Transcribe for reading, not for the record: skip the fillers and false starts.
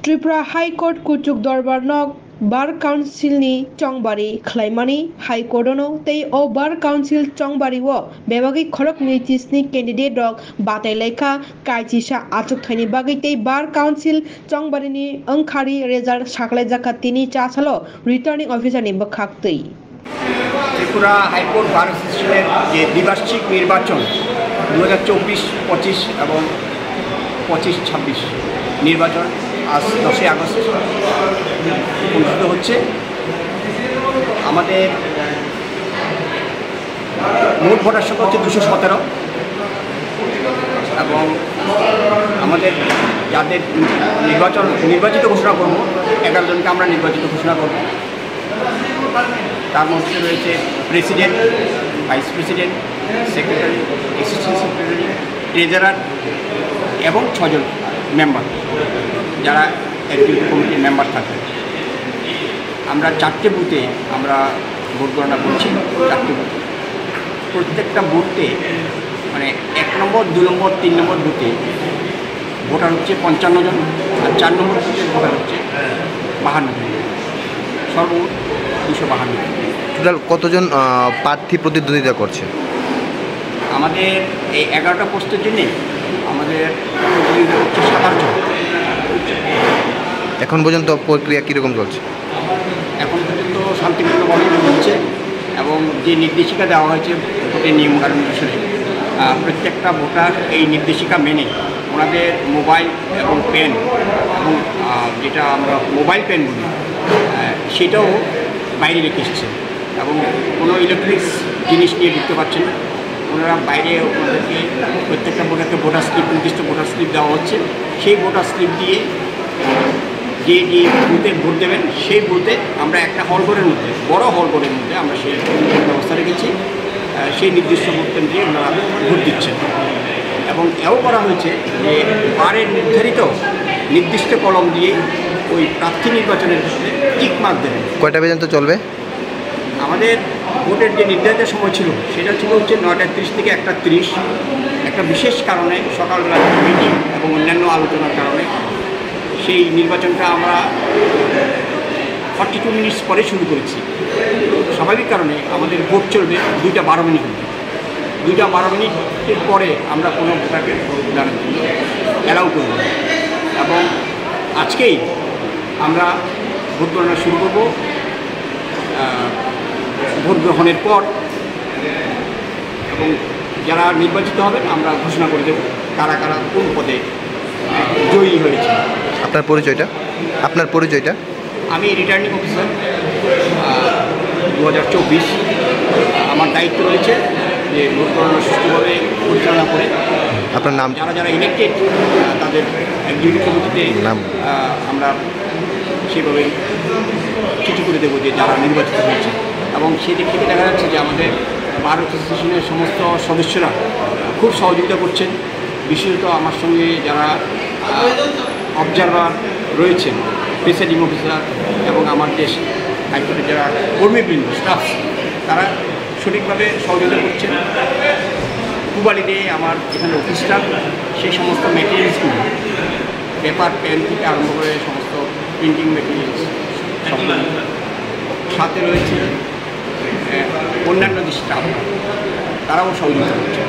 Tripura high court कुचुक दरबार नक बार काउंसिलनि चंबारी खलाइमानि हाइकोर्टनो तै ओ बार काउंसिल चंबारी वो बेबागै खरक नैतिसनि कैंडिडेट रक बातायलायखा कायचिसा आचुक थाइनि बागै तै बार काउंसिल चंबारीनि अंखारि रेजाल्ट साखलाय जाखातिनि चासालो रिटार्निंग ऑफिसर नि बखाक तै त्रिपुरा हाइकोर्ट बार एसोसिएशনের যে দ্বিবার্ষিক নির্বাচন 2024-25 এবং 25-26 নির্বাচন আজ 10 আগস্ট অনুষ্ঠিত হচ্ছে। আমাদের মোট ভোটার সংখ্যা হচ্ছে 217 এবং আমাদের যাদের নির্বাচিত ঘোষণা করব 11 জনকে আমরা নির্বাচিত ঘোষণা করব। তার মধ্যে রয়েছে president, vice president, secretary, assistant secretary, treasurer এবং 6 জন মেম্বার যারা এক্সিকিউটিভ কমিটির মেম্বার থাকে। আমরা 4টে বুথে আমরা ভোট গণনা করছি। 4টে বুথে প্রত্যেকটা বুথে মানে 1 নম্বর, 2 নম্বর, 3 নম্বর বুথে ভোটার হচ্ছে 55 জন আর 4 নম্বর বুথে ভোটার হচ্ছে 52 জন, সর্বমোট 252। টোটাল কতজন প্রার্থী প্রতিদ্বন্দ্বিতা করছে? আমাদের এই 11টা পোস্টের জন্য আমাদের প্রতিদ্বন্দ্বিতা হচ্ছে 27 জন। এখন পর্যন্ত প্রক্রিয়া কীরকম চলছে? এখন পর্যন্ত শান্তিপূর্ণভাবে চলছে এবং যে নির্দেশিকা দেওয়া হয়েছে ভোটের নিয়মকানুন অনুসারে প্রত্যেকটা ভোটার এই নির্দেশিকা মেনে ওনাদের মোবাইল এবং পেন এবং যেটা আমরা মোবাইল পেন বলি সেটাও বাইরে রেখে এসেছে এবং কোনো ইলেকট্রিক্স জিনিস নিয়ে ঢুকতে পারছেন না। ওনারা বাইরে ওনাদেরকে প্রত্যেকটা ভোটারকে ভোটার স্লিপ, নির্দিষ্ট ভোটার স্লিপ দেওয়া হচ্ছে। সেই ভোটার স্লিপ দিয়ে যে বুথে ভোট দেবেন সেই বুথে আমরা একটা হলঘরের মধ্যে, বড় হলঘরের মধ্যে আমরা সেই ব্যবস্থা রেখেছি। সেই নির্দিষ্ট ভোট কেন্দ্রে ওনারা ভোট দিচ্ছেন এবং এও করা হয়েছে যে বারের নির্দিষ্ট কলম দিয়ে ওই প্রার্থী নির্বাচনের ক্ষেত্রে টিক মার্ক দেবেন। কয়টা পর্যন্ত চলবে? আমাদের ভোটের যে নির্ধারিত সময় ছিল সেটা ছিল হচ্ছে 9:30 থেকে 1:30। একটা বিশেষ কারণে সকালবেলা মিটিং এবং অন্যান্য আলোচনার কারণে সেই নির্বাচনটা আমরা 42 মিনিটস পরে শুরু করেছি। স্বাভাবিক কারণে আমাদের ভোট চলবে 2:12 মিনিট। 2:12 মিনিটের পরে আমরা কোনো ভোটারকে দাঁড়াতে অ্যালাউ করব এবং আজকেই আমরা ভোট গণনা শুরু করব। ভোট গ্রহণের পর এবং যারা নির্বাচিত হবেন আমরা ঘোষণা করে দেব কারা কারা কোন পদে জয়ী হয়েছে। আপনার পরিচয়টা? আমি রিটার্নিং অফিসার 2024। আমার দায়িত্ব রয়েছে যে ভোট গণনা সুষ্ঠুভাবে পরিচালনা করে আপনার নাম? যারা ইলেক্টেড তাদের এক্সিকিউটিভ কমিটিতে আমরা সেভাবে চিঠি করে দেবো যে যারা নির্বাচিত হয়েছে। এবং সেই দিক থেকে দেখা যাচ্ছে যে আমাদের বার অ্যাসোসিয়েশনের সমস্ত সদস্যরা খুব সহযোগিতা করছেন। বিশেষত আমার সঙ্গে যারা অবজারভার রয়েছেন, প্রিসাইডিং অফিসার এবং আমার দেশ হাইকোর্টের যারা কর্মীবৃন্দ, স্টাফ, তারা সঠিকভাবে সহযোগিতা করছেন। পূবালিতে আমার যেখানে অফিসটা সেই সমস্ত ম্যাটেরিয়ালসগুলো, পেপার, পেন থেকে আরম্ভ করে সমস্ত প্রিন্টিং ম্যাটেরিয়ালস সব সাথে রয়েছে অন্যান্য যে স্টাফ, তারাও সহযোগিতা করছে।